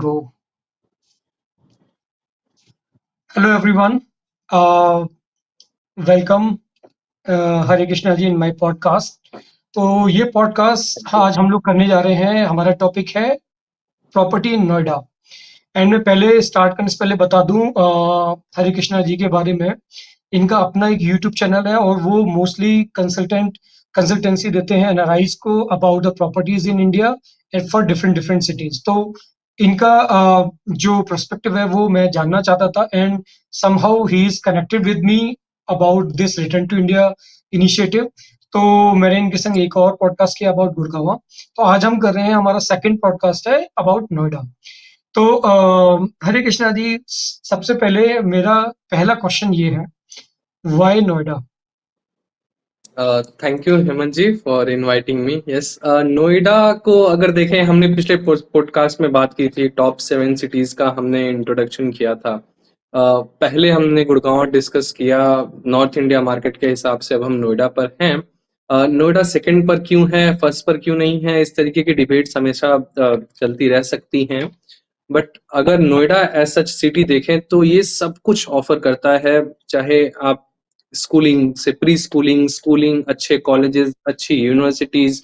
go. Hello, everyone. Uh, Welcome, Hare Krishna ji in my podcast. तो ये podcast आज हम लोग करने जा रहे हैं। हमारा टॉपिक है प्रॉपर्टी इन नोएडा। एंड मैं पहले स्टार्ट करने से पहले बता दूं हरे कृष्णा जी के बारे में। इनका अपना एक यूट्यूब चैनल है और वो मोस्टली कंसल्टेंसी देते हैं एनआरआईज को about the properties in India and for different different cities. तो इनका जो पर्सपेक्टिव है वो मैं जानना चाहता था and somehow he is connected with me about this return to India initiative. तो मैंने इनके संग एक और पॉडकास्ट किया अबाउट गुड़गांव। तो आज हम कर रहे हैं, हमारा सेकंड पॉडकास्ट है अबाउट नोएडा। तो हरे कृष्णा जी, सबसे पहले मेरा पहला क्वेश्चन ये है, why Noida? Thank you Hemant ji for inviting me. Yes, Noida को अगर देखें, हमने पिछले पॉडकास्ट में बात की थी, टॉप 7 सिटीज का हमने इंट्रोडक्शन किया था। पहले हमने गुड़गांव डिस्कस किया नॉर्थ इंडिया मार्केट के हिसाब से, अब हम नोएडा पर हैं। नोएडा सेकंड पर क्यों है, फर्स्ट पर क्यों नहीं है, इस तरीके की डिबेट्स हमेशा चलती रह सकती हैं। बट अगर नोएडा एज सच सिटी देखें तो ये सब कुछ ऑफर करता है। चाहे आप स्कूलिंग से प्री स्कूलिंग, स्कूलिंग, अच्छे कॉलेजेस, अच्छी यूनिवर्सिटीज,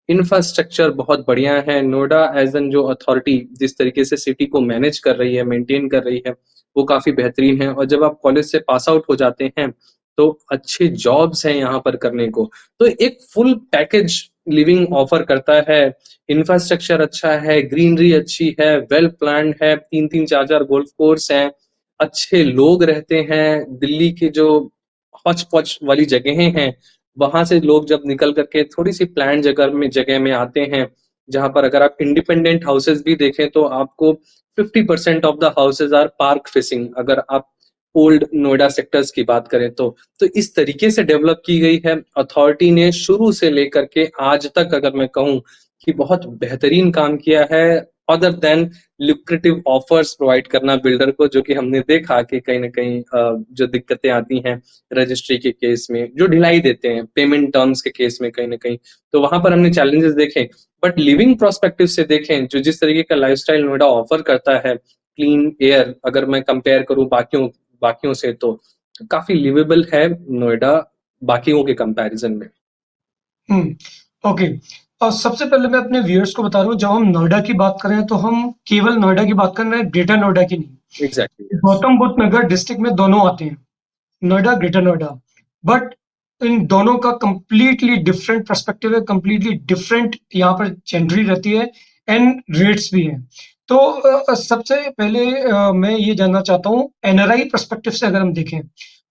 इंफ्रास्ट्रक्चर बहुत बढ़िया है। नोएडा एज एन जो अथॉरिटी जिस तरीके से सिटी को मैनेज कर रही है, मेंटेन कर रही है, वो काफी बेहतरीन है। और जब आप कॉलेज से पास आउट हो जाते हैं तो अच्छे जॉब्स हैं यहाँ पर करने को। तो एक फुल पैकेज लिविंग ऑफर करता है। इंफ्रास्ट्रक्चर अच्छा है, ग्रीनरी अच्छी है, वेल प्लान्ड है, 3-3 4-4 गोल्फ कोर्स हैं, अच्छे लोग रहते हैं। दिल्ली के जो हौच पौच वाली जगहें हैं, वहां से लोग जब निकल करके थोड़ी सी प्लान जगह में आते हैं, जहां पर अगर आप इंडिपेंडेंट हाउसेस भी देखें तो आपको 50% of the houses are park facing, अगर आप ओल्ड नोएडा सेक्टर्स की बात करें तो इस तरीके से डेवलप की गई है अथॉरिटी ने। शुरू से लेकर के आज तक अगर मैं कहूँ कि बहुत बेहतरीन काम किया है, other than lucrative offers provide करना बिल्डर को, जो कि हमने देखा कि कहीं ना कहीं जो दिक्कतें आती हैं रजिस्ट्री के केस में, जो ढिलाई देते हैं पेमेंट टर्म्स के केस में कहीं ना कहीं, तो वहां पर हमने चैलेंजेस देखे। बट लिविंग प्रोस्पेक्टिव से देखें, जो जिस तरीके का लाइफस्टाइल नोएडा ऑफर करता है, क्लीन एयर, अगर मैं कंपेयर करूं बाकियों बाकियों से, तो काफी लिवेबल है नोएडा बाकियों के कंपैरिजन में। ओके। और सबसे पहले मैं अपने व्यूअर्स को बता रहा हूँ, जब हम नोएडा की बात कर रहे हैं तो हम केवल नोएडा की बात कर रहे हैं, ग्रेटर नोएडा की नहीं। Exactly, yes. Gautam Buddh Nagar district में दोनों आते हैं, नोएडा, ग्रेटर नोएडा। बट इन दोनों का कंप्लीटली डिफरेंट पर्सपेक्टिव है, कंप्लीटली डिफरेंट यहाँ पर जेंडरी रहती है एंड रेट्स भी हैं। तो सबसे पहले मैं ये जानना चाहता हूँ, एनआरआई पर्सपेक्टिव से अगर हम देखें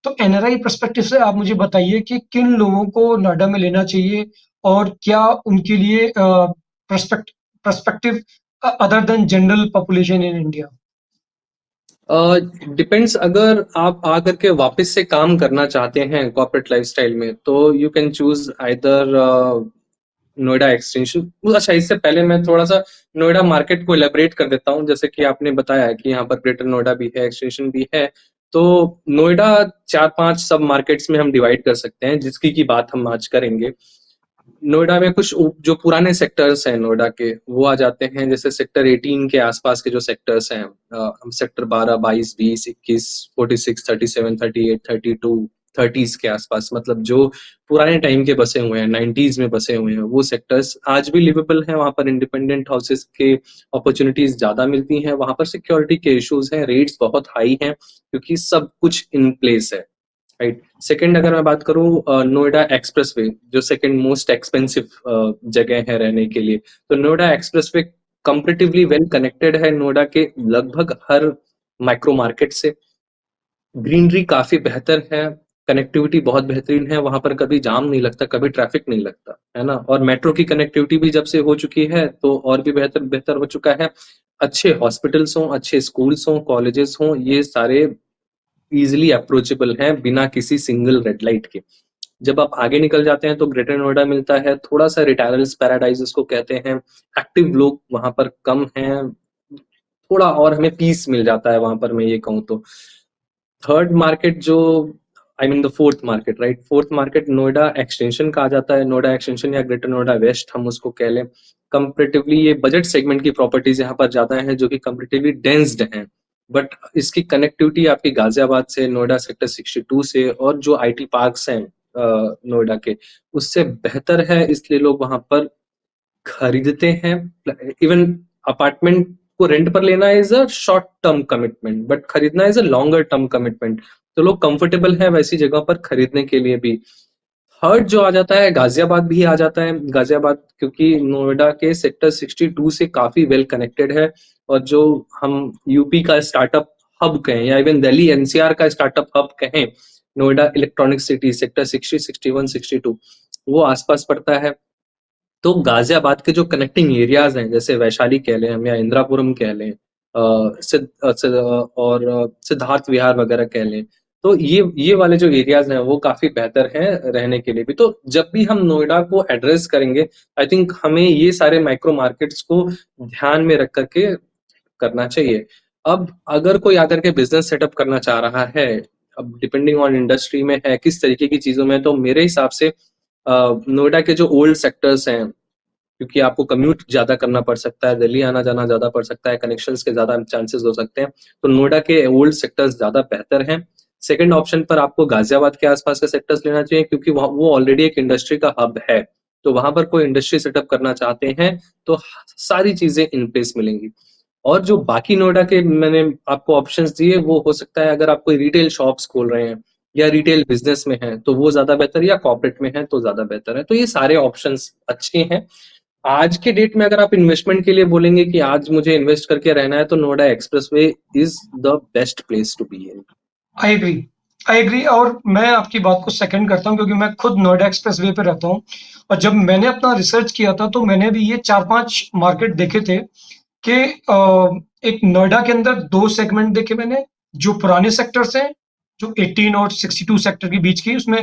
तो एनआरआई पर्सपेक्टिव से आप मुझे बताइए कि किन लोगों को नोएडा में लेना चाहिए और क्या उनके लिए perspective other than general population in India. Depends, अगर आप आकर के वापस से काम करना चाहते हैं कॉर्पोरेट लाइफस्टाइल में, तो you can choose either Noida extension. अच्छा, इससे पहले मैं थोड़ा सा नोएडा मार्केट को एलेबरेट कर देता हूँ। जैसे कि आपने बताया कि यहाँ पर ग्रेटर नोएडा भी है, एक्सटेंशन भी है, तो नोएडा 4-5 सब मार्केट्स में हम डिवाइड कर सकते हैं, जिसकी की बात हम आज करेंगे। नोएडा में कुछ जो पुराने सेक्टर्स हैं नोएडा के, वो आ जाते हैं। जैसे सेक्टर 18 के आसपास के जो सेक्टर्स हैं, हम सेक्टर 12, 22, 20, 21, 46, 37, 38, 32, 30s के आसपास, मतलब जो पुराने टाइम के बसे हुए हैं, 90s में बसे हुए हैं, वो सेक्टर्स आज भी लिवेबल हैं। वहां पर इंडिपेंडेंट हाउसेस के अपॉर्चुनिटीज ज्यादा मिलती हैं। वहां पर सिक्योरिटी के इश्यूज हैं, रेट्स बहुत हाई हैं, क्योंकि सब कुछ इन प्लेस है। राइट। सेकंड, अगर मैं बात करूं नोएडा एक्सप्रेसवे, जो सेकंड मोस्ट एक्सपेंसिव जगह है रहने के लिए, तो Noida expressway comparatively well connected है नोएडा के लगभग हर माइक्रो मार्केट से। ग्रीनरी काफी बेहतर है, कनेक्टिविटी बहुत बेहतरीन है, वहां पर कभी जाम नहीं लगता, कभी ट्रैफिक नहीं लगता, है ना। और मेट्रो की कनेक्टिविटी भी जब से हो चुकी है तो और भी बेहतर बेहतर हो चुका है। अच्छे हॉस्पिटल्स हों, अच्छे स्कूल्स हों, कॉलेजेस हों, ये सारे इजिली अप्रोचेबल हैं बिना किसी सिंगल रेड लाइट के। जब आप आगे निकल जाते हैं तो ग्रेटर नोएडा मिलता है, थोड़ा सा रिटायरल्स पैराडाइज उसको कहते हैं। एक्टिव लोग वहां पर कम हैं, थोड़ा और हमें पीस मिल जाता है वहां पर, मैं ये कहूँ तो। थर्ड मार्केट जो I mean the fourth market, right? Fourth market Noida extension कहा जाता है, नोएडा एक्सटेंशन या ग्रेटर नोएडा वेस्ट हम उसको कह लें। कंपेरेटिवली ये बजट सेगमेंट की प्रॉपर्टीज यहाँ पर ज्यादा हैं, जो कि कंपेरेटिवली डेंस्ड हैं, बट इसकी कनेक्टिविटी आपकी गाजियाबाद से, नोएडा सेक्टर 62 से, और जो आईटी पार्क्स हैं नोएडा के, उससे बेहतर है, इसलिए लोग वहां पर खरीदते हैं। इवन अपार्टमेंट को रेंट पर लेना is a short term commitment, but खरीदना is a longer term commitment. तो लोग कंफर्टेबल है वैसी जगह पर खरीदने के लिए भी। थर्ड जो आ जाता है, गाजियाबाद भी आ जाता है। गाजियाबाद क्योंकि नोएडा के सेक्टर 62 से काफी वेल कनेक्टेड है, और जो हम यूपी का स्टार्टअप हब कहें या इवन दिल्ली एनसीआर का स्टार्टअप हब कहें, नोएडा इलेक्ट्रॉनिक सिटी सेक्टर 60, 61, 62 वो आसपास पड़ता है। तो गाजियाबाद के जो कनेक्टिंग एरियाज हैं, जैसे वैशाली कह लें हम या इंदिरापुरम कह लें, और सिद्धार्थ विहार वगैरह कह लें, तो ये वाले जो एरियाज हैं वो काफी बेहतर हैं रहने के लिए भी। तो जब भी हम नोएडा को एड्रेस करेंगे, आई थिंक हमें ये सारे माइक्रो मार्केट्स को ध्यान में रख करके करना चाहिए। अब अगर कोई आकर के बिजनेस सेटअप करना चाह रहा है, अब डिपेंडिंग ऑन इंडस्ट्री में है, किस तरीके की चीजों में, तो मेरे हिसाब से नोएडा के जो ओल्ड सेक्टर्स हैं, क्योंकि आपको कम्यूट ज्यादा करना पड़ सकता है, दिल्ली आना जाना ज्यादा पड़ सकता है, कनेक्शंस के ज्यादा चांसेस हो सकते हैं, तो नोएडा के ओल्ड सेक्टर्स ज्यादा बेहतर हैं। सेकंड ऑप्शन पर आपको गाजियाबाद के आसपास के सेक्टर्स लेना चाहिए, क्योंकि वो ऑलरेडी एक इंडस्ट्री का हब है। तो वहां पर कोई इंडस्ट्री सेटअप करना चाहते हैं तो सारी चीजें इन प्लेस मिलेंगी। और जो बाकी नोएडा के मैंने आपको ऑप्शंस दिए, वो हो सकता है अगर आप कोई रिटेल शॉप्स खोल रहे हैं या रिटेल बिजनेस में हैं तो वो ज्यादा बेहतर, या कॉर्पोरेट में है तो ज्यादा बेहतर है। तो ये सारे ऑप्शंस अच्छे हैं। आज के डेट में अगर आप इन्वेस्टमेंट के लिए बोलेंगे कि आज मुझे इन्वेस्ट करके रहना है, तो Noida expressway is the best place to be in. I agree, I agree. और मैं आपकी बात को सेकंड करता हूँ क्योंकि मैं खुद नोएडा एक्सप्रेस वे पे रहता हूँ। और जब मैंने अपना रिसर्च किया था तो मैंने भी ये 4-5 मार्केट देखे थे कि एक नोएडा के अंदर 2 सेगमेंट देखे मैंने, जो पुराने सेक्टर्स हैं, जो 18 और 62 सेक्टर के बीच की, उसमें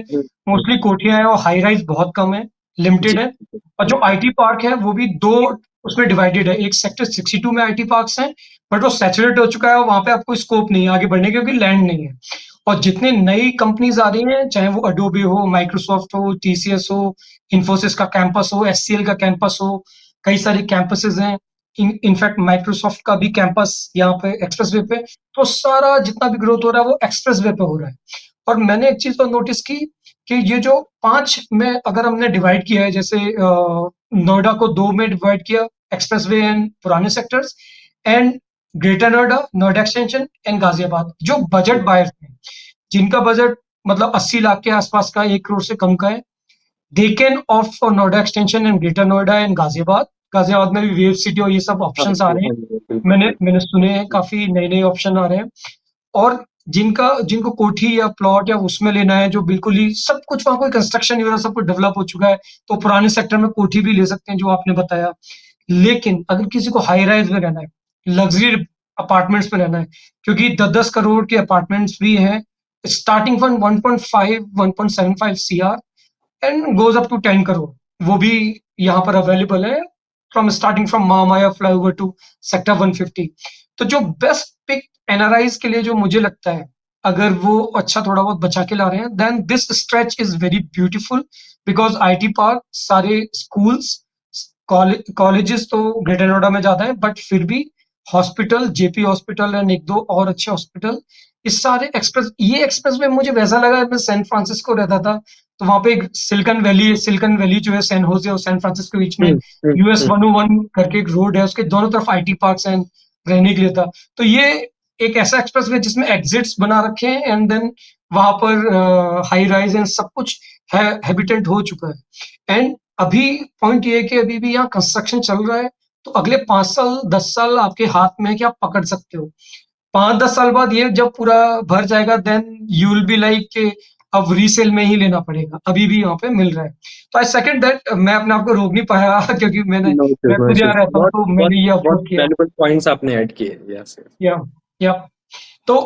मोस्टली कोठियाँ हैं और हाई राइज़ बहुत कम है, जी लिमिटेड है। और जो जी आईटी पार्क है वो भी 2 उसमें डिवाइडेड है। एक सेक्टर 62 में आईटी पार्क्स हैं, बट वो सैचुरेट हो चुका है और वहाँ पे आपको स्कोप नहीं है आगे बढ़ने की, क्योंकि लैंड नहीं है। और जितनी नई कंपनीज़ आ रही हैं, चाहे वो अडोबे हो, माइक्रोसॉफ्ट हो, टीसीएस हो, इन्फोसिस का कैंपस हो, एचसीएल का कैंपस हो, कई सारे कैंपसेज़ हैं। इनफैक्ट माइक्रोसॉफ्ट का भी कैंपस यहाँ पे एक्सप्रेसवे पे। तो सारा जितना भी ग्रोथ हो रहा है वो एक्सप्रेसवे पे हो रहा है। और मैंने एक चीज तो नोटिस की कि ये जो 5 में अगर हमने डिवाइड किया है, जैसे नोएडा को 2 में डिवाइड किया, एक्सप्रेसवे एंड पुराने sectors, and greater Noida, Noida extension and Ghaziabad, जो बजट बायर्स हैं, जिनका बजट मतलब 80 लाख के आसपास का, 1 करोड़ से कम का है, they can opt for Noida extension and greater Noida and Ghaziabad. Ghaziabad में भी वेव सिटी और ये सब हाँ ऑप्शंस आ जी, रहे हैं। हाँ जी, बिल्कुल मैंने बिल्कुल। मैंने सुने हैं, काफी नए नए ऑप्शन आ रहे हैं। और जिनको कोठी या प्लॉट या उसमें लेना है, जो बिल्कुल ही सब कुछ वहां, कोई कंस्ट्रक्शन वगैरह सब कुछ डेवलप हो चुका है, तो पुराने सेक्टर में कोठी भी ले सकते हैं जो आपने बताया। लेकिन अगर किसी को हाई राइज में रहना है, लग्जरी अपार्टमेंट्स में रहना है, क्योंकि 10-10 करोड़ के अपार्टमेंट्स भी हैं, starting from 1.5 1.75 CR and goes up to 10 crore, वो भी यहाँ पर अवेलेबल है, from starting from Mahamaya flyover to sector 150। तो जो बेस्ट पिक एनआरआईज के लिए जो मुझे लगता है, अगर वो अच्छा थोड़ा बहुत बचा के ला रहे हैं, then this stretch is very beautiful. Because IT park, सारे स्कूल्स, कॉलेजेस तो ग्रेटर नोएडा में ज्यादा है, बट फिर भी हॉस्पिटल, जेपी हॉस्पिटल एंड एक दो और अच्छे हॉस्पिटल, इस सारे एक्सप्रेस, ये एक्सप्रेस में मुझे वैसा लगा, मैं सैन फ्रांसिस्को रहता था तो वहां पे एक सिलिकन वैली है, सिलिकन वैली जो है सैन होजे और सैन फ्रांसिस्को के बीच में, यूएस हम्म। 101 करके एक रोड है, उसके दोनों तरफ आईटी पार्क्स हैं, रहने के लिए था। तो ये एक ऐसा एक्सप्रेस वे जिसमें एग्जिट्स बना रखे हैं, एंड देन वहां पर हाई राइज एंड सब कुछ है, हैबिटेट हो चुका है। एंड अभी पॉइंट ये है कि अभी भी यहाँ कंस्ट्रक्शन चल रहा है, तो अगले 5 साल 10 साल आपके हाथ में है कि आप पकड़ सकते हो। 5-10 साल बाद ये जब पूरा भर जाएगा, then you will be like कि अब रीसेल में ही लेना पड़ेगा, अभी भी यहाँ पे मिल रहा है। तो आई सेकंड दैट, मैं अपने आप को रोक नहीं पाया क्योंकि नो इश्यूज, मैं नो खुद यहाँ इश्यूज। रहता हूँ बहुत तो बहुत मैंने ये बहुत ऑब्जर्व किया। वैल्यूबल पॉइंट्स आपने ऐड किए। यस। या या तो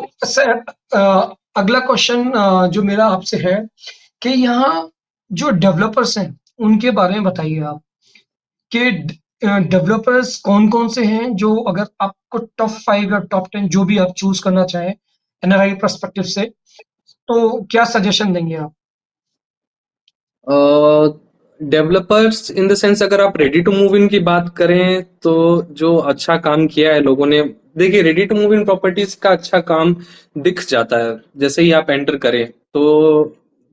अगला क्वेश्चन जो मेरा आपसे है कि यहाँ जो डेवलपर्स हैं उनके बारे में बताइए आप, कि डेवलपर्स कौन कौन से हैं, जो अगर आपको टॉप 5 या टॉप 10 जो भी आप चूज करना चाहें एनआरआई पर्सपेक्टिव से, तो क्या सजेशन देंगे आप? डेवलपर्स इन द सेंस अगर आप रेडी टू मूव इन की बात करें तो जो अच्छा काम किया है लोगों ने, देखिए ready to move in properties का अच्छा काम दिख जाता है जैसे ही आप एंटर करें। तो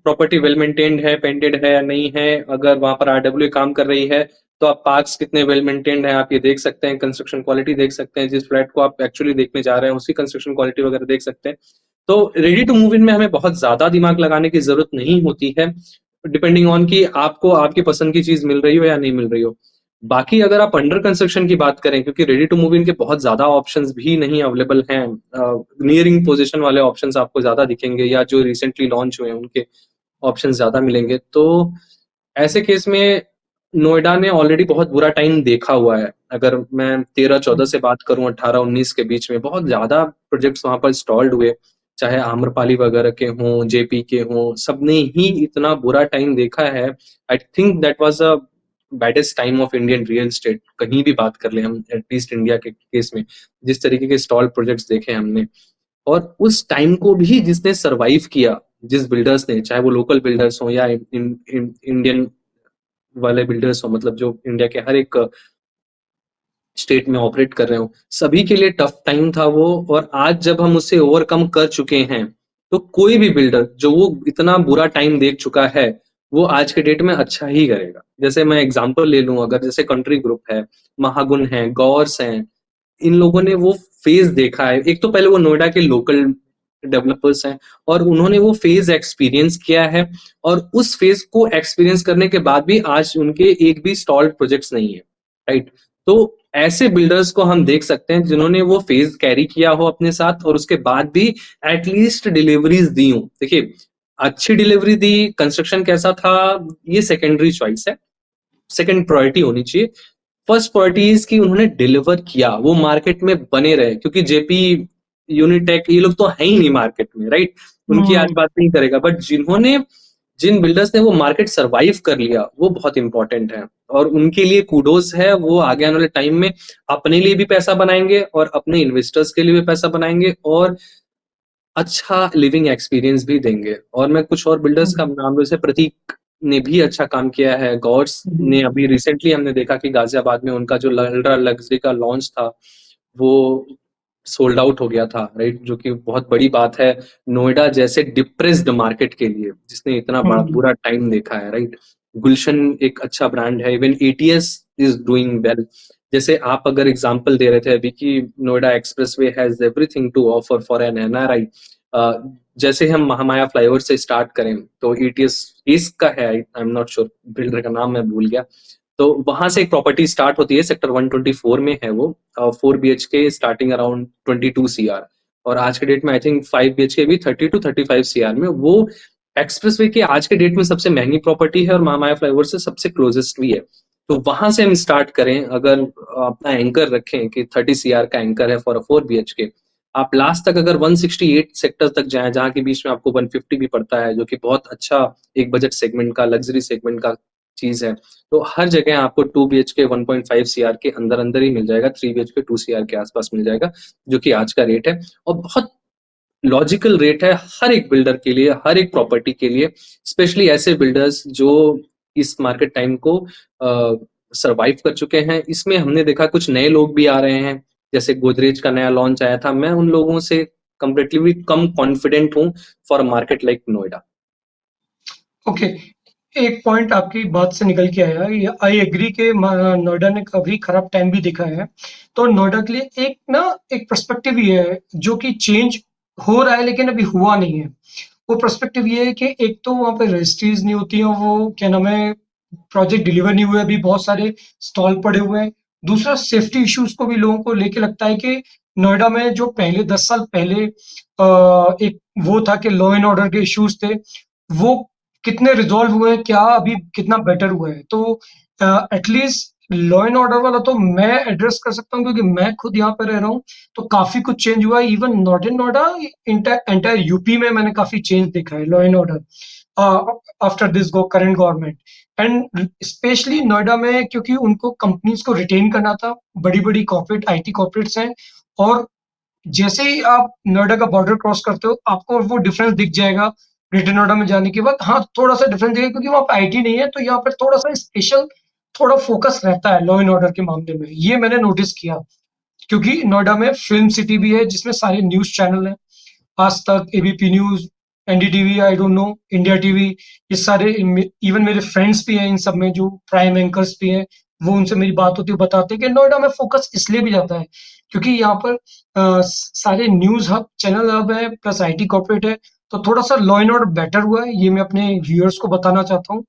प्रॉपर्टी वेल मेंटेन्ड है, पेंटेड है या नहीं है, अगर वहां पर आरडब्ल्यू काम कर रही है तो आप पार्क्स कितने वेल मेंटेन्ड है आप ये देख सकते हैं, कंस्ट्रक्शन क्वालिटी देख सकते हैं, जिस फ्लैट को आप एक्चुअली देखने जा रहे हैं उसकी कंस्ट्रक्शन क्वालिटी वगैरह देख सकते हैं। तो रेडी टू मूव इन में हमें बहुत ज्यादा दिमाग लगाने की जरूरत नहीं होती है, डिपेंडिंग ऑन कि आपको आपकी पसंद की चीज मिल रही हो या नहीं मिल रही हो। बाकी अगर आप अंडर कंस्ट्रक्शन की बात करें, क्योंकि रेडी टू मूव इन के बहुत ज्यादा ऑप्शंस भी नहीं अवेलेबल हैं, नियरिंग पोजीशन वाले ऑप्शंस आपको ज्यादा दिखेंगे या जो रिसेंटली लॉन्च हुए हैं उनके ऑप्शंस ज्यादा मिलेंगे। तो ऐसे केस में नोएडा ने ऑलरेडी बहुत बुरा टाइम देखा हुआ है। अगर मैं 13-14 से बात करूं, 18-19 के बीच में बहुत ज्यादा प्रोजेक्ट्स वहां पर स्टॉल्ड हुए, चाहे आम्रपाली वगैरह के हों, जेपी के हों, सबने ही इतना बुरा टाइम देखा है। I think that was a baddest time of Indian real estate, कहीं भी बात कर ले हम, एटलीस्ट इंडिया के केस में जिस तरीके के स्टॉल प्रोजेक्ट्स देखे हमने। और उस टाइम को भी जिसने सरवाइव किया, जिस बिल्डर्स ने, चाहे वो लोकल बिल्डर्स हो या इंडियन वाले बिल्डर्स हो, मतलब जो इंडिया के हर एक स्टेट में ऑपरेट कर रहे हो, सभी के लिए टफ टाइम था वो। और आज जब हम उसे ओवरकम कर चुके हैं तो कोई भी बिल्डर जो वो इतना बुरा टाइम देख चुका है वो आज के डेट में अच्छा ही करेगा। जैसे मैं एग्जांपल ले लूं, अगर जैसे कंट्री ग्रुप है, महागुन है, गौर्स हैं, इन लोगों ने वो फेज देखा है। एक तो पहले वो नोएडा के लोकल डेवलपर्स हैं और उन्होंने वो फेज एक्सपीरियंस किया है, और उस फेज को एक्सपीरियंस करने के बाद भी आज उनके एक भी स्टॉल्ड प्रोजेक्ट्स नहीं है, राइट। तो ऐसे बिल्डर्स को हम देख सकते हैं जिन्होंने वो फेज कैरी किया हो अपने साथ और उसके बाद भी एटलीस्ट डिलीवरीज दी हो। देखिए, अच्छी डिलीवरी दी, कंस्ट्रक्शन कैसा था, ये सेकेंडरी चॉइस है, सेकंड प्रायोरिटी होनी चाहिए। फर्स्ट प्रायोरिटी इज कि उन्होंने डिलीवर किया, वो मार्केट में बने रहे, क्योंकि जेपी, यूनिटेक, ये लोग तो है ही नहीं मार्केट में, राइट। उनकी आज हुँ, बात नहीं करेगा, बट जिन्होंने, जिन बिल्डर्स ने वो मार्केट सरवाइव कर लिया वो बहुत इंपॉर्टेंट है। और उनके लिए कूडोज है, वो आगे आने वाले टाइम में अपने लिए भी पैसा बनाएंगे और अपने इन्वेस्टर्स के लिए भी पैसा बनाएंगे और अच्छा लिविंग एक्सपीरियंस भी देंगे। और मैं कुछ और बिल्डर्स का हुँ, नाम, जैसे प्रतीक ने भी अच्छा काम किया है, गॉड्स हुँ, ने अभी रिसेंटली हमने देखा कि गाजियाबाद में उनका जो अल्ट्रा लग्जरी का लॉन्च था वो सोल्ड आउट हो गया था, राइट, जो कि बहुत बड़ी बात है नोएडा जैसे डिप्रेस्ड मार्केट के लिए जिसने इतना बड़ा हुँ, बुरा टाइम देखा है, राइट। गुलशन एक अच्छा ब्रांड है, even ATS is doing well. जैसे आप अगर एग्जांपल दे रहे थे अभी कि Noida expressway has everything to offer for an NRI, जैसे हम महामाया फ्लाईओवर से स्टार्ट करें तो ईटीएस ईस्ट का है, I am not sure, builder का नाम मैं भूल गया। तो वहां से एक प्रॉपर्टी स्टार्ट होती है, सेक्टर 124 में है वो, 4 BHK स्टार्टिंग अराउंड 22 CR, और आज के डेट में आई थिंक 5 BHK भी 30 to 35 CR में। वो एक्सप्रेसवे के आज के डेट में सबसे महंगी प्रॉपर्टी है और महामाया फ्लाईओवर से सबसे क्लोजेस्ट भी है। तो वहां से हम स्टार्ट करें, अगर अपना एंकर रखें कि 30 CR का एंकर है फॉर 4 BHK, आप लास्ट तक अगर 168 सेक्टर तक जाएं जहां के बीच में आपको 150 भी पड़ता है, जो कि बहुत अच्छा एक बजट सेगमेंट का, लग्जरी सेगमेंट का चीज है। तो हर जगह आपको 2 BHK 1.5 CR के अंदर अंदर ही मिल जाएगा, 3 BHK 2 CR के आसपास मिल जाएगा, जो कि आज का रेट है। और बहुत लॉजिकल रेट है हर एक बिल्डर के लिए, हर एक प्रॉपर्टी के लिए, स्पेशली ऐसे बिल्डर्स जो इस मार्केट टाइम को सरवाइव कर चुके हैं। इसमें हमने देखा कुछ नए लोग भी आ रहे हैं, जैसे गोदरेज का नया लॉन्च आया था, मैं उन लोगों से कंपेरेटिवली कम कॉन्फिडेंट हूँ for market like Noida. Okay. एक पॉइंट आपकी बात से निकल के आया, ये आई एग्री के नोएडा ने काफ़ी खराब टाइम भी देखा है। तो नोएडा के लिए एक पर्सपेक्टिव ये है, जो कि चेंज हो रहा है लेकिन अभी हुआ नहीं है। वो पर्सपेक्टिव ये है कि एक तो वहाँ पे रजिस्ट्रीज नहीं होती हैं, वो क्या नाम है, प्रोजेक्ट डिलीवर नहीं हुए, अभी बहुत सारे स्टॉल पड़े हुए हैं। दूसरा, सेफ्टी इश्यूज को भी लोगों को लेके लगता है कि नोएडा में जो पहले 10 साल पहले एक वो था कि लॉ एंड ऑर्डर के इश्यूज थे, वो कितने रिजॉल्व हुए हैं, क्या अभी कितना बेटर हुआ है। तो एटलीस्ट लॉ एंड ऑर्डर वाला तो मैं एड्रेस कर सकता हूँ, क्योंकि मैं खुद यहाँ पे रह रहा हूँ। तो काफी कुछ चेंज हुआ है, even not in Noida, entire UP में मैंने काफी चेंज देखा है law and order after this current government. And specially Noida में, क्योंकि उनको कंपनीज को रिटेन करना था, बड़ी बड़ी कॉर्पोरेट आईटी कॉर्पोरेट्स हैं, और जैसे ही आप नोएडा का बॉर्डर क्रॉस करते हो, आपको वो डिफरेंस दिख जाएगा ग्रेटर नोएडा में जाने के बाद। हाँ, थोड़ा-सा डिफरेंस दिखेगा क्योंकि वहाँ पे आईटी नहीं है, तो यहाँ पर थोड़ा-सा स्पेशल थोड़ा फोकस रहता है लॉ एंड ऑर्डर के मामले में। ये मैंने नोटिस किया क्योंकि नोएडा में फिल्म सिटी भी है जिसमें सारे न्यूज़ चैनल हैं। आज तक, ABP news, NDTV, I don't know, India TV, ये सारे इवन मेरे फ्रेंड्स भी हैं इन सब में जो प्राइम एंकर्स भी हैं, वो उनसे मेरी बात होती है, बताते हैं कि नोएडा में फोकस इसलिए भी जाता है क्योंकि यहाँ पर सारे न्यूज़ हब, चैनल हब है, प्लस आईटी कॉर्पोरेट है, तो थोड़ा-सा लॉ एंड ऑर्डर बेटर हुआ है, ये मैं अपने व्यूअर्स को बताना चाहता हूँ।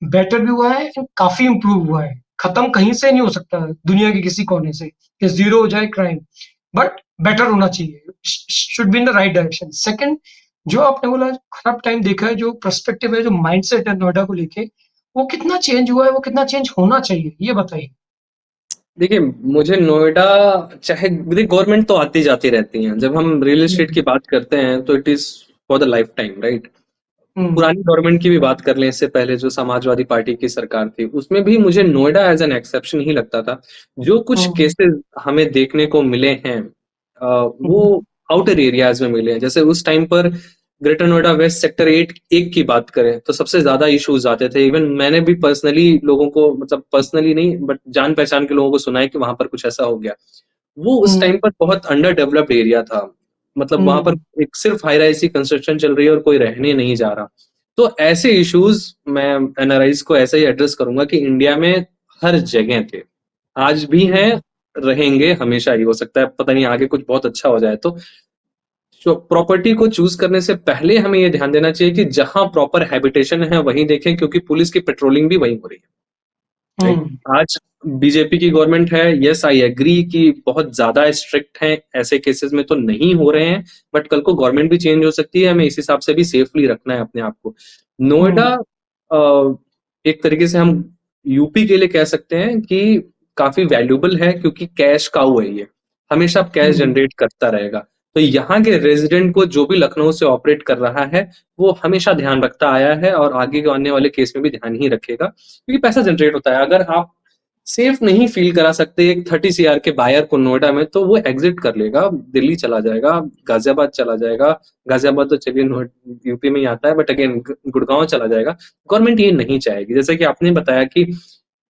बेटर भी हुआ है एंड काफ़ी इम्प्रूव हुआ है। खत्म कहीं से नहीं हो सकता दुनिया के किसी कोने से कि ज़ीरो हो जाए क्राइम, बट बेटर होना चाहिए, should be in the right direction. Second, जो आपने बोला खराब टाइम देखा है, जो पर्सपेक्टिव है, जो माइंडसेट है नोएडा को लेके, वो कितना चेंज हुआ है, वो कितना चेंज होना चाहिए, ये बताइए? देखिए, मुझे नोएडा, चाहे देखिए गवर्नमेंट तो आती जाती रहती हैं। जब हम रियल एस्टेट की हुँ, बात करते हैं तो it is for the life time, right? Hmm, पुरानी गवर्नमेंट की भी बात कर लें, इससे पहले जो समाजवादी पार्टी की सरकार थी, उसमें भी मुझे नोएडा एज़ एन एक्सेप्शन ही लगता था। जो कुछ हुँ, केसेज़ हमें देखने को मिले हैं, हुँ, वो आउटर एरियाज़ में मिले हैं। जैसे उस टाइम पर ग्रेटर नोएडा वेस्ट सेक्टर 8 1 की बात करें, तो सबसे ज़्यादा इश्यूज़ आते थे। इवन मैंने भी पर्सनली लोगों को, मतलब पर्सनली नहीं, बट जान-पहचान के लोगों को सुना है कि वहाँ पर कुछ ऐसा हो गया। वो उस हुँ, टाइम पर बहुत अंडर डेवलप्ड एरिया था। मतलब वहाँ पर हुँ, एक सिर्फ हाई राइज़ की कंस्ट्रक्शन चल रही है और कोई रहने नहीं जा रहा। तो ऐसे इश्यूज़ मैं एनआरआईज़ को ऐसे ही एड्रेस करूँगा कि इंडिया में हर जगह थे। आज भी हैं, हुँ, रहेंगे, हमेशा ही। हो सकता है पता नहीं आगे कुछ बहुत अच्छा हो जाए तो। प्रॉपर्टी को चूज़ करने से पहले हमें ये ध्यान देना चाहिए कि जहाँ प्रॉपर हैबिटेशन है वहीं देखें, क्योंकि पुलिस की पेट्रोलिंग भी वहीं हो रही है। राइट? हुँ, आज बीजेपी की गवर्नमेंट है, यस आई एग्री कि बहुत ज़्यादा स्ट्रिक्ट हैं, ऐसे केसेस में तो नहीं हो रहे हैं, बट कल को गवर्नमेंट भी चेंज हो सकती है, हमें इस हिसाब से भी सेफली रखना है अपने आप को। नोएडा हुँ, एक तरीके से हम यूपी के लिए कह सकते हैं कि काफ़ी वैल्यूएबल है, क्योंकि कैश काऊ है ये, हमेशा कैश हुँ, जनरेट करता रहेगा। तो यहाँ के रेज़िडेंट को जो भी लखनऊ से ऑपरेट कर रहा है, वो हमेशा ध्यान रखता आया है और आगे के आने वाले केस में भी ध्यान ही रखेगा। क्योंकि पैसा जनरेट होता है। अगर आप सेफ नहीं फील करा सकते एक 30 सीआर के बायर को नोएडा में, तो वो एग्जिट कर लेगा, दिल्ली चला जाएगा, गाजियाबाद चला जाएगा। गाजियाबाद तो चलिए यूपी में ही आता है, बट अगेन गुड़गांव चला जाएगा। गवर्नमेंट ये नहीं चाहेगी। जैसे कि आपने बताया कि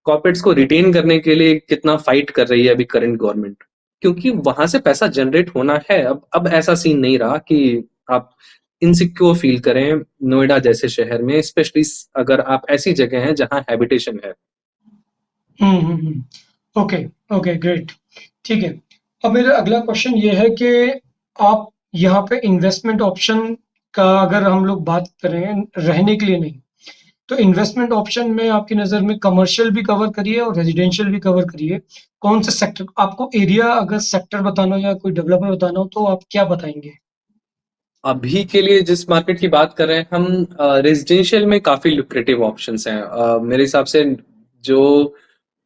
कॉर्पोरेट्स को रिटेन करने के लिए कितना फाइट कर रही है अभी करंट गवर्नमेंट, क्योंकि वहां से पैसा जनरेट होना है। अब ऐसा सीन नहीं रहा कि आप इनसिक्योर फील करें नोएडा जैसे शहर में, स्पेशली अगर आप ऐसी जगह हैं जहां हैबिटेशन है। Hmm, hmm, hmm. Okay, okay, great. ठीक है। अब मेरा अगला क्वेश्चन ये है कि आप यहाँ पे इन्वेस्टमेंट ऑप्शन का अगर हम लोग बात करें रहने के लिए नहीं, तो इन्वेस्टमेंट ऑप्शन में आपकी नज़र में कमर्शियल भी कवर करिए और रेज़िडेंशियल भी कवर करिए। कौन सा सेक्टर आपको एरिया अगर सेक्टर बताना हो या कोई डेवलपर बताना हो तो आप क्या बताएँगे? अभी के लिए जिस मार्केट की बात कर रहे हैं हम, रेजिडेंशियल में काफी लुक्रेटिव ऑप्शंस हैं। मेरे हिसाब से जो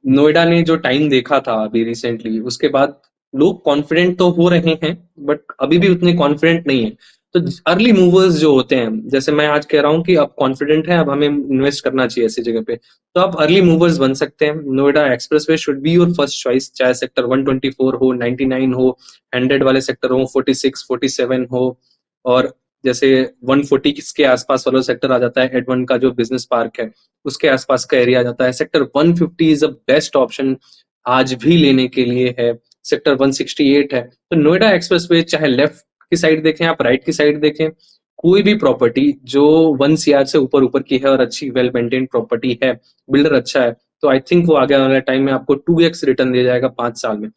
नोएडा ने जो टाइम देखा था अभी रिसेंटली, उसके बाद लोग कॉन्फिडेंट तो हो रहे हैं, बट अभी भी उतने कॉन्फिडेंट नहीं है। तो अर्ली मूवर्स जो होते हैं, जैसे मैं आज कह रहा हूँ कि अब कॉन्फिडेंट है, अब हमें इन्वेस्ट करना चाहिए ऐसी जगह पे, तो आप अर्ली मूवर्स बन सकते हैं। Noida expressway should be your first choice, चाहे सेक्टर 124 हो, 99 हो, 100 वाले सेक्टर हो, 46 47 हो, और जैसे 140 के आसपास वाला सेक्टर आ जाता है, एड1 का जो बिजनेस पार्क है, उसके आसपास का एरिया आ जाता है। Sector 150 is a best option आज भी लेने के लिए है। सेक्टर 168 है। तो नोएडा एक्सप्रेसवे, चाहे लेफ्ट की साइड देखें आप, राइट की साइड देखें, कोई भी प्रॉपर्टी जो 1 सीआर से ऊपर ऊपर की है और अच्छी वेल मेंटेन्ड प्रॉपर्टी है, बिल्डर अच्छा है, तो आई थिंक वो आगे वाले टाइम में आपको 2x रिटर्न दे जाएगा 5 साल में।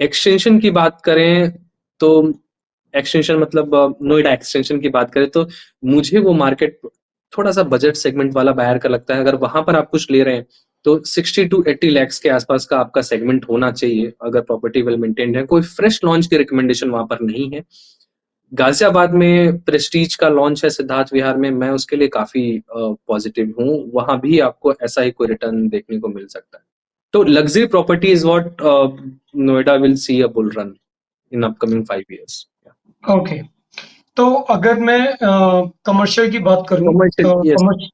एक्सटेंशन की बात करें तो, एक्सटेंशन मतलब नोएडा एक्सटेंशन की बात करें तो, मुझे वो मार्केट थोड़ा सा बजट सेगमेंट वाला बायर का लगता है। अगर वहां पर आप कुछ ले रहे हैं तो 60 to 80 lakhs के आसपास का आपका सेगमेंट होना चाहिए, अगर प्रॉपर्टी वेल मेंटेन्ड है। कोई फ्रेश लॉन्च की रिकमेंडेशन वहां पर नहीं है। गाजियाबाद में प्रेस्टीज का लॉन्च है सिद्धार्थ विहार में, मैं उसके लिए काफी पॉजिटिव हूँ। वहां भी आपको ऐसा ही कोई रिटर्न देखने को मिल सकता है। तो luxury property is what Noida will see a bull run in upcoming 5 years। Okay, तो अगर मैं कमर्शियल की बात करूँ कमर्शियल, यस।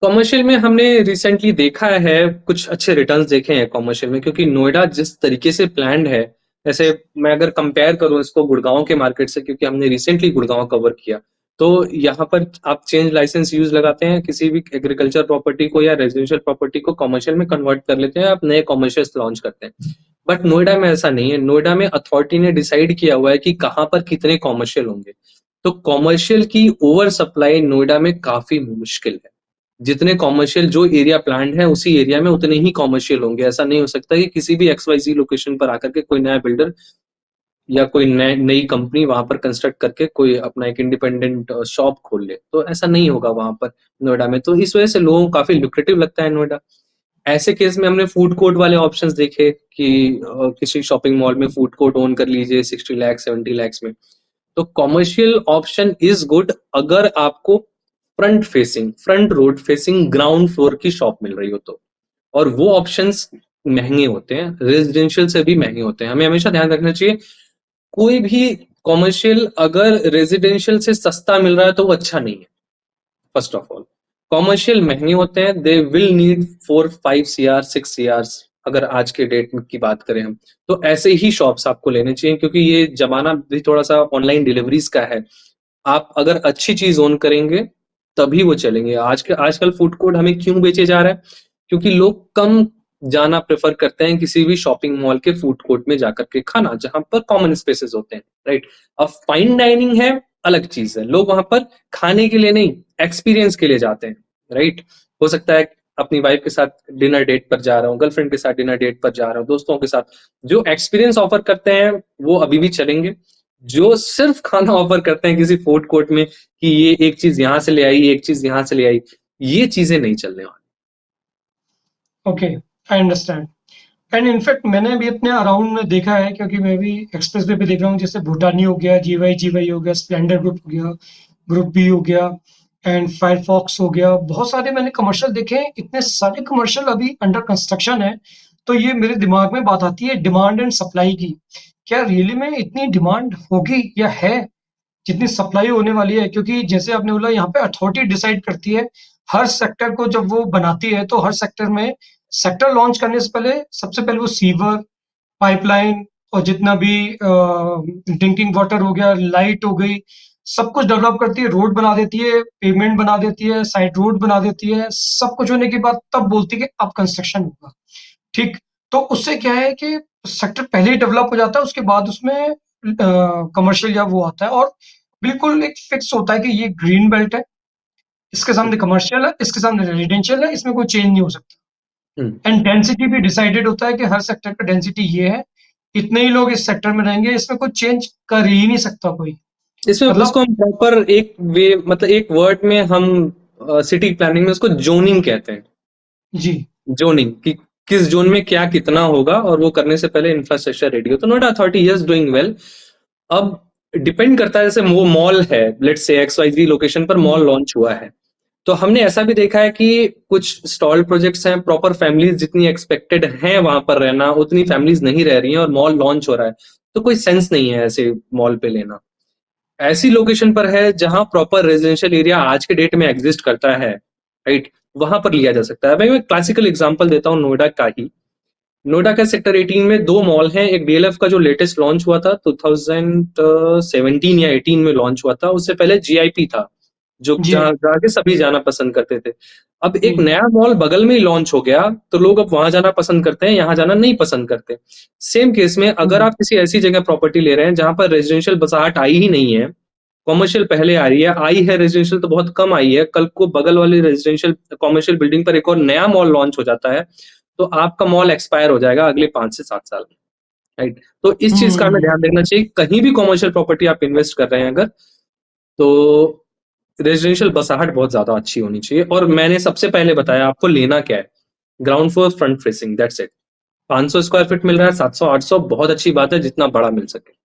कमर्शियल में हमने रिसेंटली देखा है, कुछ अच्छे रिटर्न्स देखे हैं कमर्शियल में, क्योंकि नोएडा जिस तरीके से प्लान्ड है, ऐसे मैं अगर कंपेयर करूं इसको गुड़गांव के मार्केट से, क्योंकि हमने रिसेंटली गुड़गांव कवर किया, तो यहाँ पर आप चेंज लाइसेंस यूज लगाते हैं, किसी भी एग्रीकल्चर प्रॉपर्टी को या रेजिडेंशियल प्रॉपर्टी को कमर्शियल में कन्वर्ट कर लेते हैं, आप नए कॉमर्शियल लॉन्च करते हैं। बट नोएडा में ऐसा नहीं है। नोएडा में अथॉरिटी ने डिसाइड किया हुआ है कि कहाँ पर कितने कॉमर्शियल होंगे। तो कॉमर्शियल की ओवर सप्लाई नोएडा में काफी मुश्किल है। जितने कॉमर्शियल जो एरिया प्लान्ड है उसी एरिया में उतने ही कॉमर्शियल होंगे। ऐसा नहीं हो सकता कि किसी भी XYZ लोकेशन पर आकर के कोई नया बिल्डर या कोई नई कंपनी वहां पर कंस्ट्रक्ट करके कोई अपना एक इंडिपेंडेंट शॉप खोल ले। तो ऐसा नहीं होगा वहां पर नोएडा में। तो इस वजह से लोगों को काफी लुक्रेटिव लगता है नोएडा। ऐसे केस में हमने फूड कोर्ट वाले ऑप्शंस देखे कि किसी शॉपिंग मॉल में फूड कोर्ट ओन कर लीजिए 60 लाख 70 लाख में। तो कॉमर्शियल ऑप्शन इज गुड अगर आपको front road facing ground floor की शॉप मिल रही हो तो। और वो ऑप्शंस महंगे होते हैं, रेजिडेंशियल से भी महंगे होते हैं। हमें हमेशा ध्यान रखना चाहिए, कोई भी कॉमर्शियल अगर रेजिडेंशियल से सस्ता मिल रहा है तो वो अच्छा नहीं है। फर्स्ट ऑफ ऑल, कॉमर्शियल महंगे होते हैं, they will need 4 5 CR 6 CR। अगर आज के डेट की बात करें हम, तो ऐसे ही शॉप्स आपको लेने चाहिए, क्योंकि ये जमाना भी थोड़ा सा ऑनलाइन डिलीवरीज का है। आप अगर अच्छी चीज ओन करेंगे तभी वो चलेंगे। आजकल फूड कोर्ट हमें क्यों बेचे जा रहा है? क्योंकि लोग कम जाना प्रेफर करते हैं किसी भी शॉपिंग मॉल के फूड कोर्ट में जाकर के खाना, जहां पर कॉमन स्पेसेस होते हैं, राइट। अब फाइन डाइनिंग है, अलग चीज है। लोग वहां पर खाने के लिए नहीं, एक्सपीरियंस के लिए जाते हैं, राइट। हो सकता है अपनी वाइफ के साथ डिनर डेट पर जा रहा हूँ, गर्लफ्रेंड के साथ डिनर डेट पर जा रहा हूँ, दोस्तों के साथ। जो एक्सपीरियंस ऑफर करते हैं वो अभी भी चलेंगे। जो सिर्फ खाना ऑफर करते हैं किसी फूड कोर्ट में कि ये एक चीज यहाँ से ले आई, एक चीज यहाँ से ले आई, ये चीजें नहीं चलने वाली। Okay, I understand. And in fact मैंने भी अपने अराउंड में देखा है, क्योंकि मैं भी एक्सप्रेस वे पे देख रहा हूँ, जैसे भूटानी हो गया, जीवाई हो गया, स्प्लेंडर ग्रुप हो गया, ग्रुप बी हो गया, एंड फायरफॉक्स हो गया। बहुत सारे मैंने कमर्शियल देखे हैं। इतने सारे कमर्शियल अभी अंडर कंस्ट्रक्शन है। तो ये मेरे दिमाग में बात आती है डिमांड एंड सप्लाई की। क्या रियली में इतनी डिमांड होगी या है जितनी सप्लाई होने वाली है? क्योंकि जैसे आपने बोला, यहाँ पे अथॉरिटी डिसाइड करती है हर सेक्टर को। जब वो बनाती है तो हर सेक्टर में, सेक्टर लॉन्च करने से पहले सबसे पहले वो सीवर, पाइपलाइन और जितना भी ड्रिंकिंग वाटर हो गया, लाइट हो गई, सब कुछ डेवलप करती है। रोड बना देती है, पेमेंट बना देती है, साइड रोड बना देती है। सब कुछ होने के बाद तब बोलती है कि अब कंस्ट्रक्शन होगा। ठीक। तो उससे क्या है कि सेक्टर पहले ही डेवलप हो जाता है, उसके बाद उसमें कमर्शियल या वो आता है। और बिल्कुल एक फिक्स होता है कि ये ग्रीन बेल्ट है, इसके सामने कमर्शियल है, इसके सामने रेजिडेंशियल है, इसमें कोई चेंज नहीं हो सकता। हम्म। एंड डेंसिटी भी डिसाइडेड होता है कि हर सेक्टर का डेंसिटी ये है, इतने ही लोग इस सेक्टर में रहेंगे, इसमें कोई चेंज कर ही नहीं सकता कोई। इसमें मतलब उसको हम प्रॉपर एक वे, मतलब एक वर्ड में हम सिटी प्लानिंग में उसको जोनिंग कहते हैं। जी। जोनिंग कि किस जोन में क्या कितना होगा, और वो करने से पहले इंफ्रास्ट्रक्चर रेडी हो। तो Noida authority is doing well. अब डिपेंड करता है, जैसे वो मॉल है, लेट्स से XYZ लोकेशन पर हम्म, मॉल लॉन्च हुआ है, तो हमने ऐसा भी देखा है कि कुछ स्टॉल प्रोजेक्ट्स हैं, प्रॉपर फैमिलीज जितनी एक्सपेक्टेड हैं वहां पर रहना उतनी फैमिलीज नहीं रह रही हैं, और मॉल लॉन्च हो रहा है। तो कोई सेंस नहीं है ऐसे मॉल पे लेना। ऐसी लोकेशन पर है जहां प्रॉपर रेजिडेंशियल एरिया आज के डेट में एग्जिस्ट करता है, राइट, वहां पर लिया जा सकता है। मैं क्लासिकल एग्जांपल देता हूँ नोएडा का ही। नोएडा का सेक्टर 18 में दो मॉल हैं। एक DLF का जो लेटेस्ट लॉन्च हुआ था 2017 या 18 में लॉन्च हुआ था। उससे पहले GIP था, जो जी जहाँ आई जाके सभी जाना पसंद करते थे। अब एक जी। नया मॉल बगल में ही लॉन्च हो गया, तो लोग अब वहां जाना पसंद करते हैं, यहाँ जाना नहीं पसंद करते। सेम केस में अगर हम्म, आप किसी ऐसी जगह प्रॉपर्टी ले रहे हैं जहां पर रेजिडेंशियल बसाहट आई ही नहीं है, कॉमर्शियल पहले आ रही है, आई है रेजिडेंशियल तो बहुत कम आई है, कल को बगल वाली रेजिडेंशियल कॉमर्शियल बिल्डिंग पर एक और नया मॉल लॉन्च हो जाता है, तो आपका मॉल एक्सपायर हो जाएगा अगले 5 से 7 साल में, राइट। तो इस चीज का हमें ध्यान हम्म। रखना चाहिए। कहीं भी कॉमर्शियल प्रॉपर्टी आप इन्वेस्ट कर रहे हैं अगर, तो रेजिडेंशियल बसाहट बहुत ज्यादा अच्छी होनी चाहिए। और मैंने सबसे पहले बताया आपको लेना क्या है, ground floor front facing, that's it. 500 square feet मिल रहा है, 700 800 बहुत अच्छी बात है, जितना बड़ा मिल सके।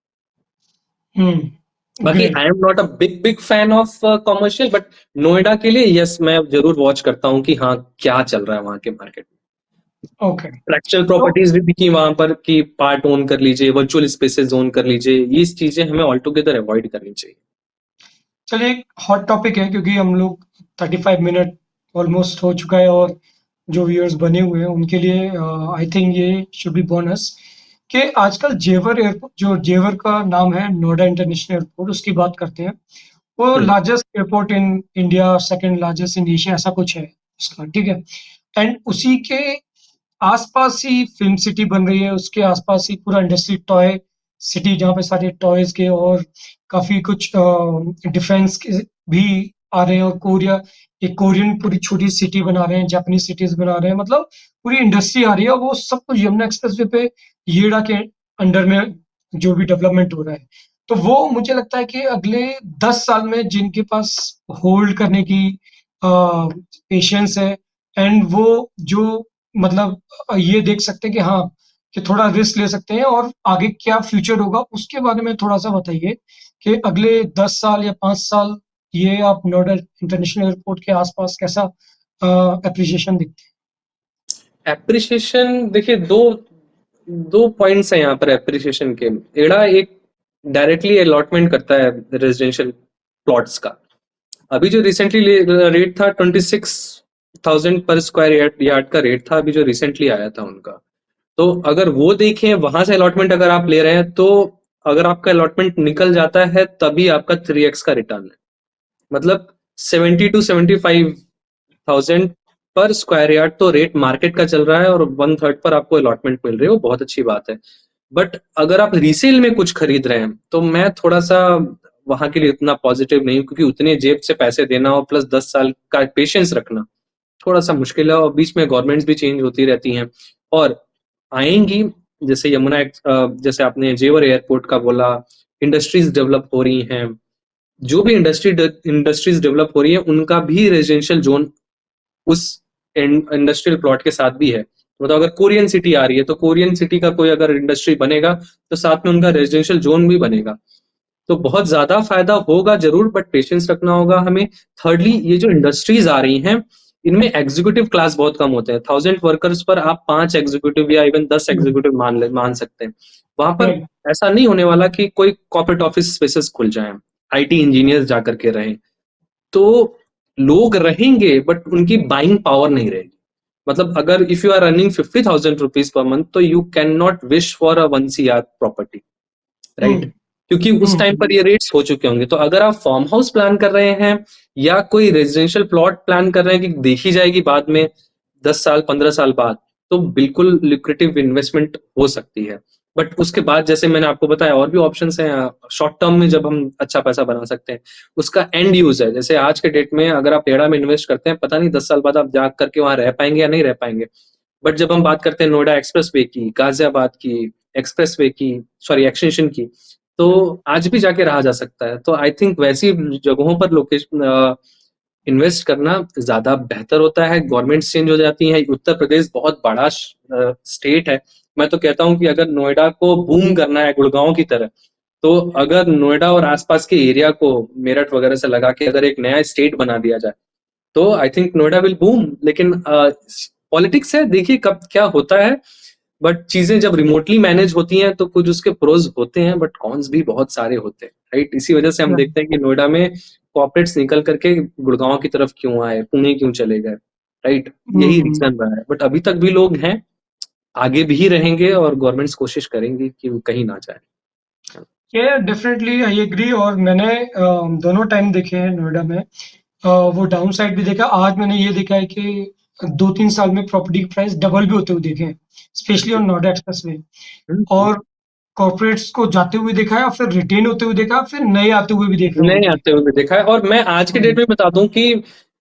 बाकी great. I am not a big fan of commercial, but Noida के लिए यस, मैं जरूर वॉच करता हूँ कि हाँ क्या चल रहा है वहां के मार्केट में। ओके। फ्रैक्चरल तो प्रॉपर्टीज भी दिखी वहां पर कि पार्ट ओन कर लीजिए, वर्चुअल स्पेसेस ओन कर लीजिए, ये चीजें हमें ऑल टुगेदर अवॉइड करनी चाहिए। चलिए, एक हॉट टॉपिक है, क्योंकि हम लोग 35 मिनट ऑलमोस्ट हो चुका है, और जो व्यूअर्स बने हुए हैं उनके लिए आई थिंक ये शुड बी बोनस कि आजकल जेवर एयरपोर्ट, जो जेवर का नाम है नोएडा इंटरनेशनल एयरपोर्ट, उसकी बात करते हैं। वो hmm. Largest airport in India, second largest in Asia, ऐसा कुछ है उसका, ठीक है। एंड उसी के आसपास ही फिल्म सिटी बन रही है, उसके आसपास ही पूरा इंडस्ट्री टॉय सिटी, जहाँ पे सारे टॉयज के और काफी कुछ डिफेंस के भी आ रहे हैं। और कोरिया, एक कोरियन पूरी छोटी सिटी बना रहे हैं, जापानीज सिटीज बना रहे हैं, मतलब पूरी इंडस्ट्री आ रही है। और वो सब कुछ यमुना एक्सप्रेसवे पे, येड़ा के अंडर में जो भी डेवलपमेंट हो रहा है। तो वो मुझे लगता है कि अगले 10 साल में जिनके पास होल्ड करने की पेशेंस है, एंड वो जो मतलब ये देख सकते हैं कि हाँ, कि थोड़ा रिस्क ले सकते हैं और आगे क्या फ्यूचर होगा, उसके बारे में थोड़ा सा बताइए कि अगले 10 साल या 5 साल ये आप नोएडा इंटरनेशनल एयरपोर्ट के आसपास कैसा अप्रिसिएशन दिखते एप्रिसिएशन देखिए, दो दो पॉइंट्स हैं यहाँ पर एप्रिसिएशन के। एड़ा एक डायरेक्टली अलॉटमेंट करता है रेजिडेंशियल प्लॉट्स का। अभी जो रिसेंटली रेट था 26,000 पर स्क्वायर यार्ड का रेट था, अभी जो रिसेंटली आया था उनका। तो अगर वो देखें, वहां से अलॉटमेंट अगर आप ले रहे हैं, तो अगर आपका अलॉटमेंट निकल जाता है तभी आपका 3x का रिटर्न है। मतलब 70 to 75,000 पर स्क्वायर यार्ड तो रेट मार्केट का चल रहा है, और 1/3 पर आपको अलॉटमेंट मिल रही है, वो बहुत अच्छी बात है। बट अगर आप रीसेल में कुछ खरीद रहे हैं, तो मैं थोड़ा सा वहां के लिए इतना पॉजिटिव नहीं हूँ, क्योंकि उतने जेब से पैसे देना और प्लस 10 साल का पेशेंस रखना थोड़ा सा मुश्किल है। और बीच में गवर्नमेंट्स भी चेंज होती रहती हैं और आएंगी। जैसे जैसे आपने जेवर एयरपोर्ट का बोला, इंडस्ट्रीज डेवलप हो रही हैं। जो भी इंडस्ट्रीज डेवलप हो रही है, उनका भी रेजिडेंशियल जोन उस इंडस्ट्रियल प्लॉट के साथ भी है। मतलब अगर कोरियन सिटी आ रही है, तो कोरियन सिटी का कोई अगर इंडस्ट्री बनेगा, तो साथ में उनका रेजिडेंशियल जोन भी बनेगा। तो बहुत ज्यादा फायदा होगा जरूर, बट पेशेंस रखना होगा हमें। थर्डली, ये जो इंडस्ट्रीज आ रही हैं, इनमें एग्जीक्यूटिव क्लास बहुत कम होते हैं। 1,000 वर्कर्स पर आप 5 एग्जीक्यूटिव या इवन 10 एग्जीक्यूटिव मान सकते हैं। वहां पर हैं? ऐसा नहीं होने वाला कि कोई कॉर्पोरेट ऑफिस स्पेसेस खुल जाएं, आईटी इंजीनियर्स जाकर के रहें। तो लोग रहेंगे, बट उनकी बाइंग पावर नहीं रहेगी। मतलब अगर if you are earning 50,000 rupees per month, तो you can not wish for a 1 CR property, right? Hmm. क्योंकि उस टाइम पर हम्म। ये रेट्स हो चुके होंगे। तो अगर आप फार्म हाउस प्लान कर रहे हैं या कोई रेजिडेंशियल प्लॉट प्लान कर रहे हैं कि देखी जाएगी बाद में 10 साल 15 साल बाद, तो बिल्कुल लिक्रेटिव इन्वेस्टमेंट हो सकती है। बट उसके बाद जैसे मैंने आपको बताया, और भी ऑप्शंस हैं शॉर्ट टर्म में जब हम अच्छा पैसा बना सकते हैं। उसका एंड यूज है, जैसे आज के डेट में अगर आप पेड़ा में इन्वेस्ट करते हैं, पता नहीं 10 साल बाद आप जा करके वहां रह पाएंगे या नहीं रह पाएंगे। बट जब हम बात करते हैं नोएडा एक्सप्रेसवे की, गाजियाबाद की एक्सप्रेसवे की, सॉरी एक्सटेंशन की, तो आज भी जाके रहा जा सकता है। तो आई थिंक वैसी जगहों पर लोकेशन इन्वेस्ट करना ज्यादा बेहतर होता है। गवर्नमेंट्स चेंज हो जाती हैं। उत्तर प्रदेश बहुत बड़ा स्टेट है। मैं तो कहता हूँ कि अगर नोएडा को बूम करना है गुड़गांव की तरह, तो अगर नोएडा और आसपास के एरिया को मेरठ वगैरह से लगा के अगर एक नया स्टेट बना दिया जाए, तो I think Noida will boom. लेकिन पॉलिटिक्स है, देखिए कब क्या होता है। बट चीजें जब रिमोटली मैनेज होती हैं, तो कुछ उसके प्रोज होते हैं, बट कॉन्स भी बहुत सारे होते हैं, राइट? इसी वजह से हम देखते हैं कि नोएडा में कॉर्पोरेट्स निकल करके गुड़गांव की तरफ क्यों आए, पुणे क्यों चले गए, राइट? यही हम्म। रीजन रहा है। बट अभी तक भी लोग हैं, आगे भी रहेंगे, और गवर्नमेंट्स कोशिश करेंगी कि वो कहीं ना जाए। ये डेफिनेटली आई एग्री। और मैंने दोनों टाइम देखे हैं नोएडा में। वो डाउन साइड भी देखा। आज मैंने ये देखा है कि 2-3 साल में प्रॉपर्टी प्राइस डबल भी होते हुए देखे हैं, specially on Noida expressway. Hmm. और कॉर्पोरेट्स को जाते हुए देखा है, और फिर रिटेन होते हुए देखा, फिर नए आते हुए भी देख रहा हूँ नए अभी। आते हुए भी देखा है। और मैं आज के डेट हम्म। में बता दूं कि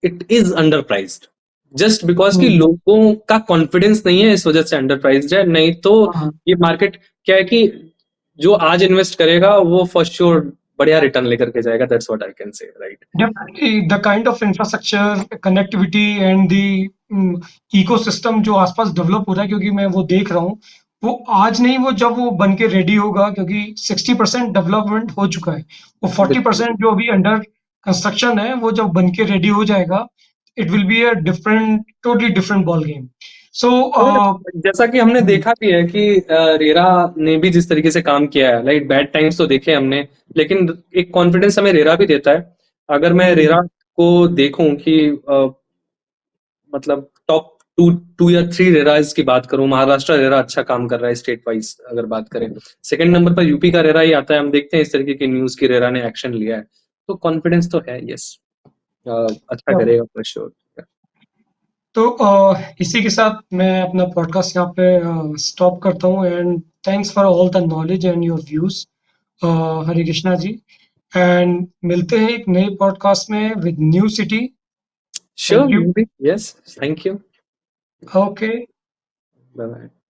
it is under priced, just because कि हम्म। लोगों का कॉन्फिडेंस नहीं है, इस वजह से अंडर प्राइस्ड है। नहीं तो हाँ, ये मार्केट क्या है कि जो आज इन्वेस्ट करेगा वो फॉर श्योर बढ़िया रिटर्न लेकर के जाएगा। That's what I can say, right? definitely the kind of infrastructure, connectivity and the ecosystem जो आसपास डेवलप हो रहा है, क्योंकि मैं वो देख रहा हूँ, वो आज नहीं, वो जब वो बन के रेडी होगा, क्योंकि 60% डेवलपमेंट हो चुका है। वो बिल्कुल। 40% जो अभी अंडर कंस्ट्रक्शन है, वो जब बन के रेडी हो जाएगा, it will be a different, totally different ball game. So और जैसा कि हमने देखा भी है कि रेरा ने भी जिस तरीके से काम किया है, लाइक बैड टाइम्स तो देखे हमने, लेकिन एक कॉन्फिडेंस हमें रेरा भी देता है। अगर मैं रेरा को देखूं कि मतलब टॉप टू या थ्री रेराज की बात करूं, महाराष्ट्र रेरा अच्छा काम कर रहा है स्टेट वाइज अगर बात करें। सेकंड नंबर पर यूपी का रेरा ही आता है। हम देखते हैं इस तरीके की न्यूज की रेरा ने एक्शन लिया है, तो कॉन्फिडेंस तो है। यस, अच्छा क्या करेगा फॉर श्योर। तो इसी के साथ मैं अपना पॉडकास्ट यहाँ पे स्टॉप करता हूँ and thanks for all the knowledge and your views Hare Krishna ji. And मिलते हैं एक नए पॉडकास्ट में with new city. Sure, thank you. Yes, thank you. Okay. Bye bye.